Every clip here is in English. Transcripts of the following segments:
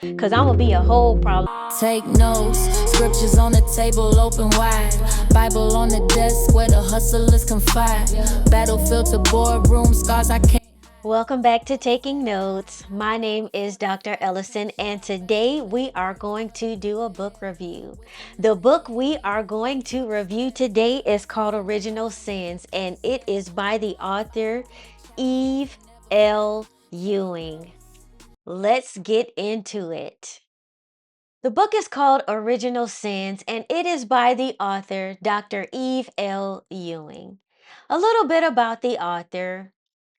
because I'm gonna be a whole problem. Take notes, scriptures on the table open wide, Bible on the desk where the hustlers confide, battlefield to boardroom scars I can't. Welcome back to Taking Notes. My name is Dr. Ellison, and today we are going to do a book review. The book we are going to review today is called Original Sins, and it is by the author EveLEwing. Let's get into it. The book is called Original Sins, and it is by the author Dr. EveLEwing. A little bit about the author.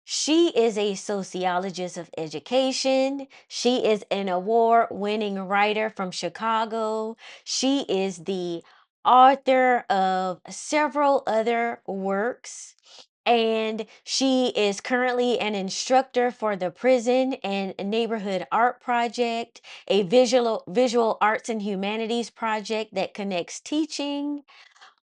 She is a sociologist of education. She is an award-winning writer from Chicago. She is the author of several other works. And she is currently an instructor for the Prison and Neighborhood Art Project, a visual arts and humanities project that connects teaching,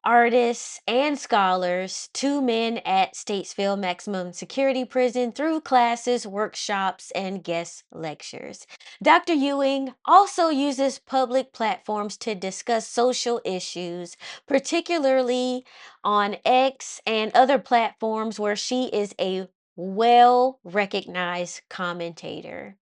artists, and scholars to men at Statesville Maximum Security Prison through classes, workshops, and guest lectures. Dr. Ewing also uses public platforms to discuss social issues, particularly on X and other platforms where she is a well-recognized commentator.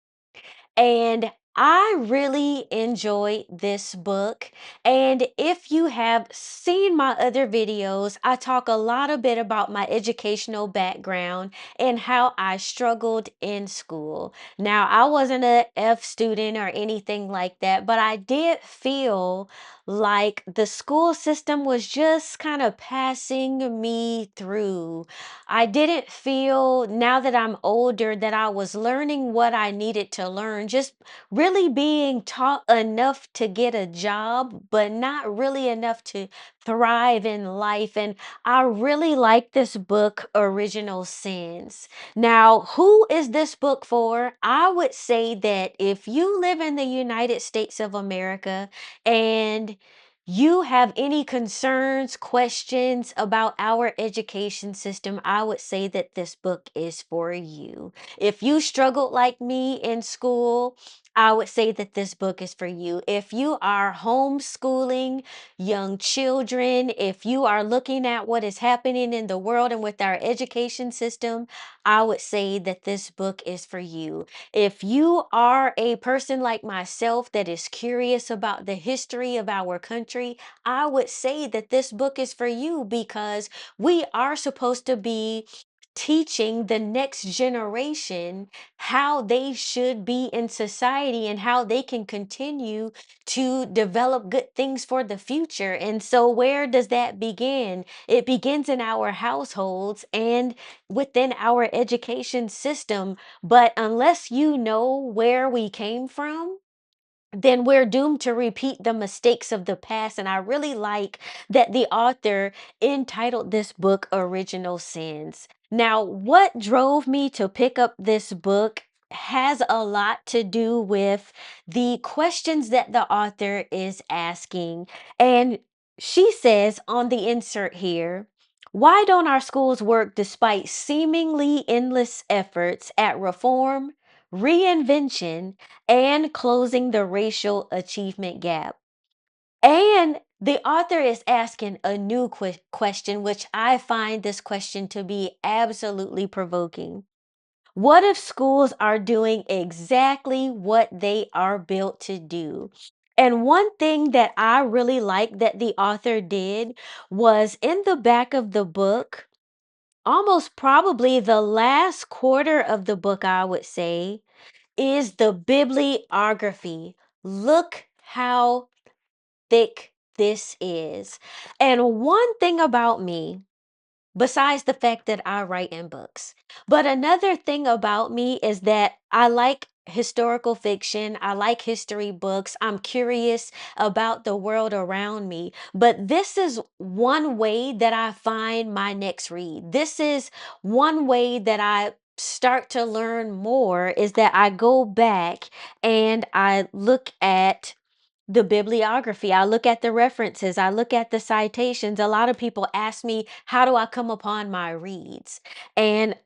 And I really enjoyed this book. And if you have seen my other videos, I talk a lot a bit about my educational background and how I struggled in school. Now, I wasn't a F student or anything like that, but I did feel like the school system was just kind of passing me through. I didn't feel, now that I'm older, that I was learning what I needed to learn, just really being taught enough to get a job, but not really enough to thrive in life. And I really like this book, Original Sins. Now, who is this book for? I would say that if you live in the United States of America and you have any concerns, questions about our education system, I would say that this book is for you. If you struggled like me in school, I would say that this book is for you. If you are homeschooling young children, if you are looking at what is happening in the world and with our education system, I would say that this book is for you. If you are a person like myself that is curious about the history of our country, I would say that this book is for you because we are supposed to be teaching the next generation how they should be in society and how they can continue to develop good things for the future. And so, where does that begin? It begins in our households and within our education system. But unless you know where we came from, then we're doomed to repeat the mistakes of the past. And I really like that the author entitled this book Original Sins. Now, what drove me to pick up this book has a lot to do with the questions that the author is asking. And she says on the insert here, why don't our schools work despite seemingly endless efforts at reform, reinvention, and closing the racial achievement gap? And the author is asking a new question, which I find this question to be absolutely provoking. What if schools are doing exactly what they are built to do? And one thing that I really like that the author did was in the back of the book, almost probably the last quarter of the book, I would say, is the bibliography. Look how thick this is. And one thing about me, besides the fact that I write in books, but another thing about me is that I like historical fiction. I like history books. I'm curious about the world around me. But this is one way that I find my next read. This is one way that I start to learn more, is that I go back and I look at the bibliography. I look at the references. I look at the citations. A lot of people ask me, how do I come upon my reads? And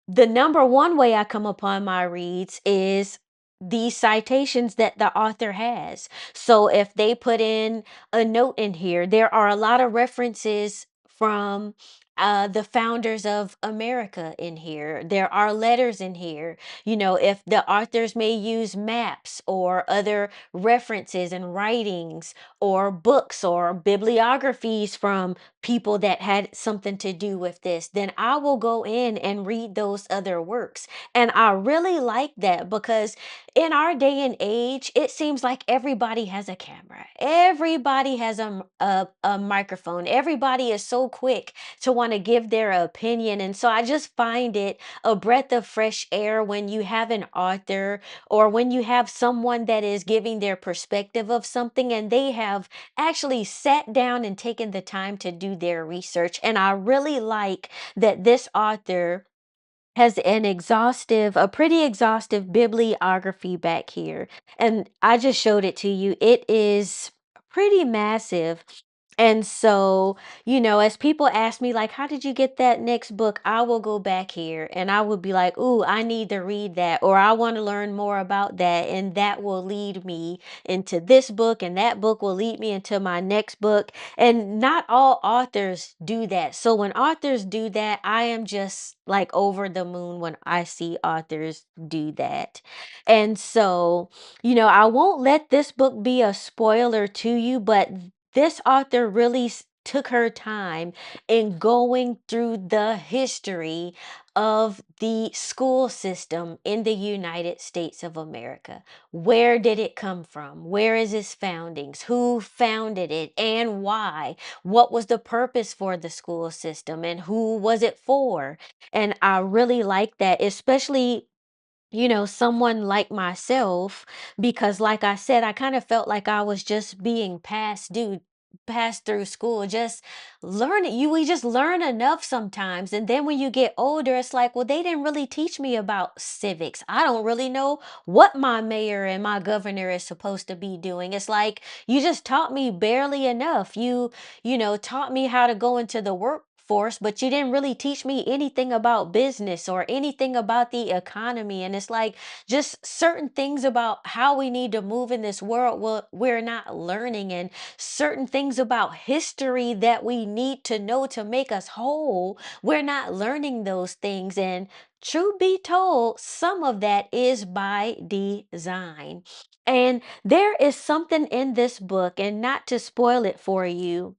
the number one way I come upon my reads is these citations that the author has. So if they put in a note in here, there are a lot of references from the founders of America in here. There are letters in here. You know, if the authors may use maps or other references and writings or books or bibliographies from people that had something to do with this, then I will go in and read those other works. And I really like that because in our day and age, it seems like everybody has a camera. Everybody has a microphone. Everybody is so quick to want to give their opinion. And so I just find it a breath of fresh air when you have an author or when you have someone that is giving their perspective of something and they have actually sat down and taken the time to do their research. And I really like that this author has a pretty exhaustive bibliography back here. And I just showed it to you. It is pretty massive. And so, you know, as people ask me, like, how did you get that next book? I will go back here and I will be like, ooh, I need to read that, or I want to learn more about that. And that will lead me into this book, and that book will lead me into my next book. And not all authors do that. So when authors do that, I am just like over the moon when I see authors do that. And so, you know, I won't let this book be a spoiler to you, but this author really took her time in going through the history of the school system in the United States of America. Where did it come from? Where is its foundings? Who founded it and why? What was the purpose for the school system and who was it for? And I really like that, especially, you know, someone like myself, because like I said, I kind of felt like I was just being passed through school, just we just learn enough sometimes. And then when you get older, it's like, well, they didn't really teach me about civics. I don't really know what my mayor and my governor is supposed to be doing. It's like you just taught me barely enough. You know, taught me how to go into the workforce, but you didn't really teach me anything about business or anything about the economy. And it's like just certain things about how we need to move in this world, well, we're not learning, and certain things about history that we need to know to make us whole, we're not learning those things. And truth be told, some of that is by design. And there is something in this book, and not to spoil it for you,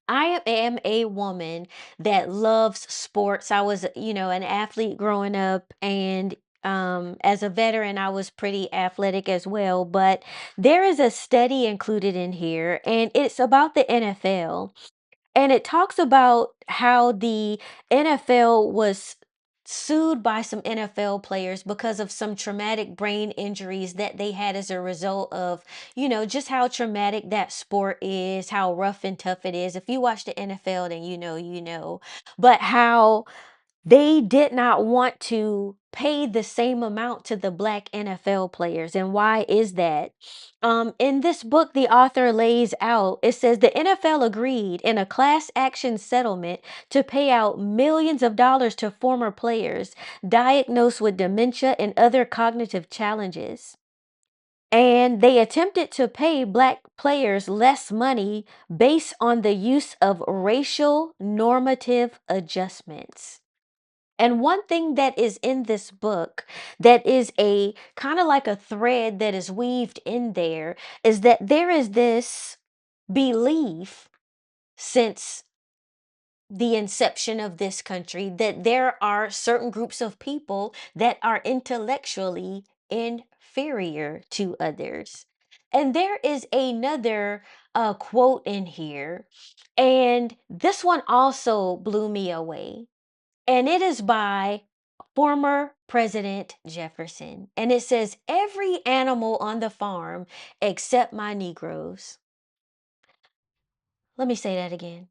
I am a woman that loves sports. I was, you know, an athlete growing up, and as a veteran, I was pretty athletic as well. But there is a study included in here, and it's about the NFL. And it talks about how the NFL was sued by some NFL players because of some traumatic brain injuries that they had as a result of, you know, just how traumatic that sport is, how rough and tough it is. If you watch the NFL, then you know, you know. But how they did not want to pay the same amount to the black NFL players. And why is that? In this book, the author lays out, it says the NFL agreed in a class action settlement to pay out millions of dollars to former players diagnosed with dementia and other cognitive challenges. And they attempted to pay black players less money based on the use of racial normative adjustments. And one thing that is in this book that is a kind of like a thread that is weaved in there is that there is this belief since the inception of this country that there are certain groups of people that are intellectually inferior to others. And there is another quote in here, and this one also blew me away, and it is by former President Jefferson. And it says, every animal on the farm except my Negroes. Let me say that again.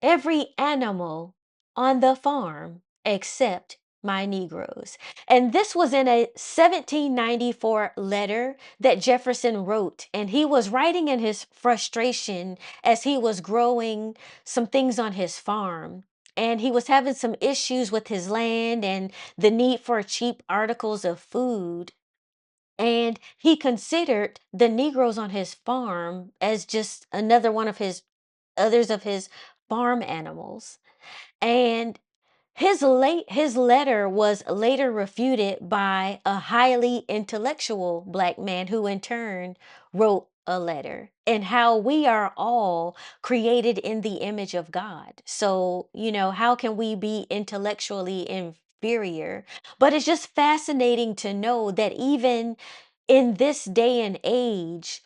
Every animal on the farm except my Negroes. And this was in a 1794 letter that Jefferson wrote. And he was writing in his frustration as he was growing some things on his farm. And he was having some issues with his land and the need for cheap articles of food. And he considered the Negroes on his farm as just another one of his others of his farm animals. And his letter was later refuted by a highly intellectual black man who in turn wrote a letter, and how we are all created in the image of God. So, how can we be intellectually inferior? But it's just fascinating to know that even in this day and age,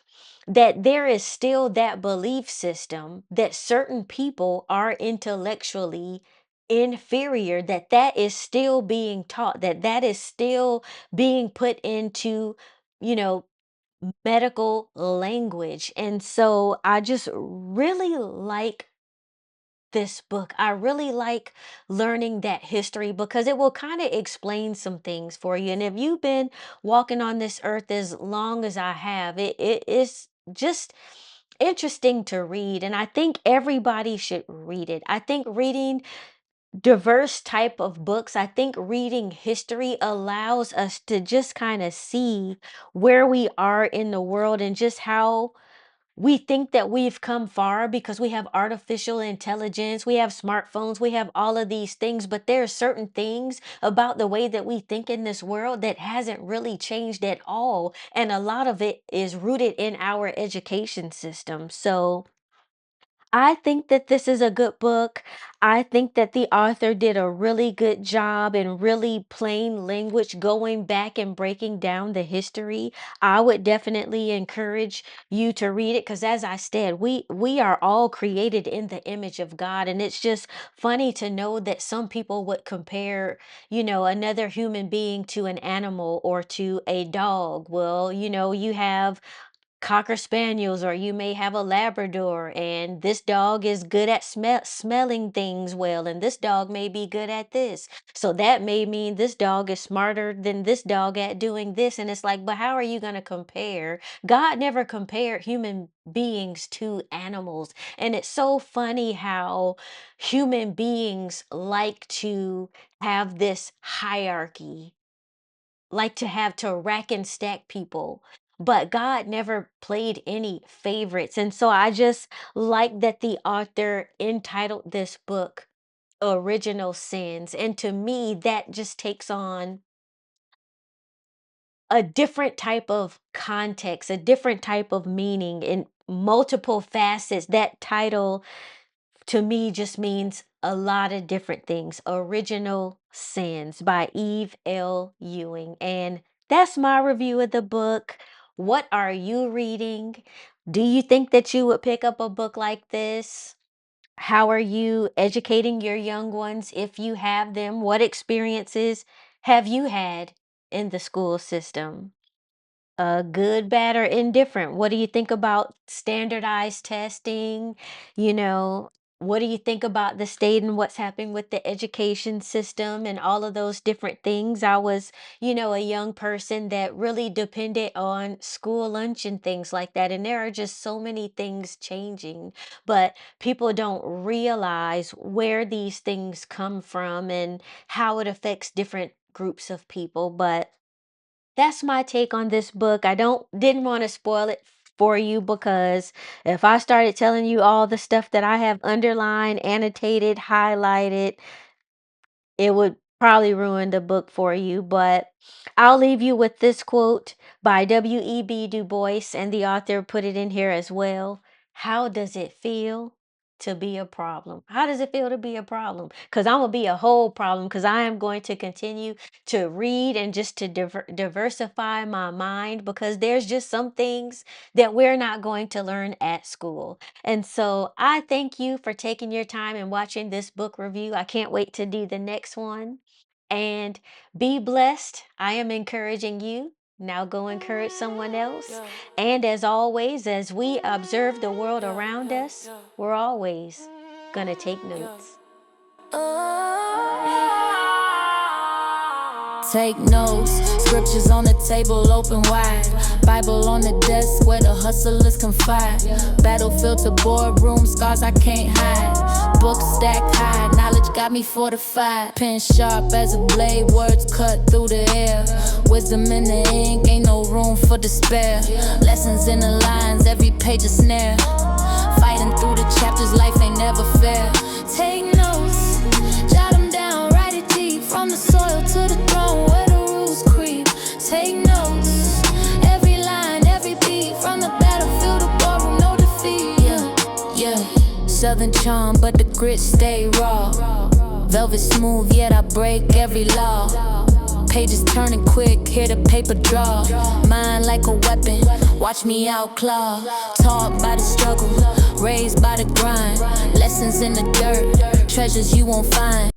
that there is still that belief system that certain people are intellectually inferior, that is still being taught, that is still being put into, you know medical language. And so I just really like this book. I really like learning that history because it will kind of explain some things for you. And if you've been walking on this earth as long as I have, it is just interesting to read. And I think everybody should read it. I think reading diverse type of books, I think reading history allows us to just kind of see where we are in the world and just how we think that we've come far because we have artificial intelligence, we have smartphones, we have all of these things, but there are certain things about the way that we think in this world that hasn't really changed at all. And a lot of it is rooted in our education system. So, I think that this is a good book. I think that the author did a really good job in really plain language going back and breaking down the history. I would definitely encourage you to read it because as I said, we are all created in the image of God, and it's just funny to know that some people would compare, another human being to an animal or to a dog. Well, you have cocker spaniels, or you may have a labrador, and this dog is good at smelling things well, and this dog may be good at this, so that may mean this dog is smarter than this dog at doing this. And it's like, but how are you going to compare? God never compared human beings to animals. And it's so funny how human beings like to have this hierarchy, like to have to rack and stack people. But God never played any favorites. And so I just like that the author entitled this book Original Sins. And to me, that just takes on a different type of context, a different type of meaning in multiple facets. That title to me just means a lot of different things. Original Sins by EveLEwing. And that's my review of the book. What are you reading? Do you think that you would pick up a book like this? How are you educating your young ones if you have them? What experiences have you had in the school system? Good, bad, or indifferent? What do you think about standardized testing? You know, what do you think about the state and what's happening with the education system and all of those different things? I was, a young person that really depended on school lunch and things like that. And there are just so many things changing, but people don't realize where these things come from and how it affects different groups of people. But that's my take on this book. I didn't want to spoil it for you because if I started telling you all the stuff that I have underlined, annotated, highlighted, it would probably ruin the book for you. But I'll leave you with this quote by W.E.B. Du Bois, and the author put it in here as well. How does it feel to be a problem? How does it feel to be a problem? Because I'm going to be a whole problem, because I am going to continue to read and just to diversify my mind, because there's just some things that we're not going to learn at school. And so I thank you for taking your time and watching this book review. I can't wait to do the next one. And be blessed. I am encouraging you. Now go encourage someone else. Yeah, And as always, as we observe the world yeah, around yeah, us, yeah, we're always going to take yeah. notes. Oh, Take notes, scriptures on the table open wide. Bible on the desk where the hustlers confide. Battlefield to boardroom, scars I can't hide. Books stacked high, knowledge got me fortified. Pen sharp as a blade, words cut through the air. Wisdom in the ink, ain't no room for despair. Lessons in the lines, every page a snare. Fighting through the chapters, life ain't never fair. Take notes, jot them down, write it deep. From the soil to the throne where the rules creep. Take notes, every line, every beat. From the battlefield to boardroom, no defeat. Yeah. Southern charm, but the grit stay raw. Velvet smooth, yet I break every law. Pages turning quick, hear the paper draw. Mind like a weapon, watch me outclaw. Taught by the struggle, raised by the grind. Lessons in the dirt, treasures you won't find.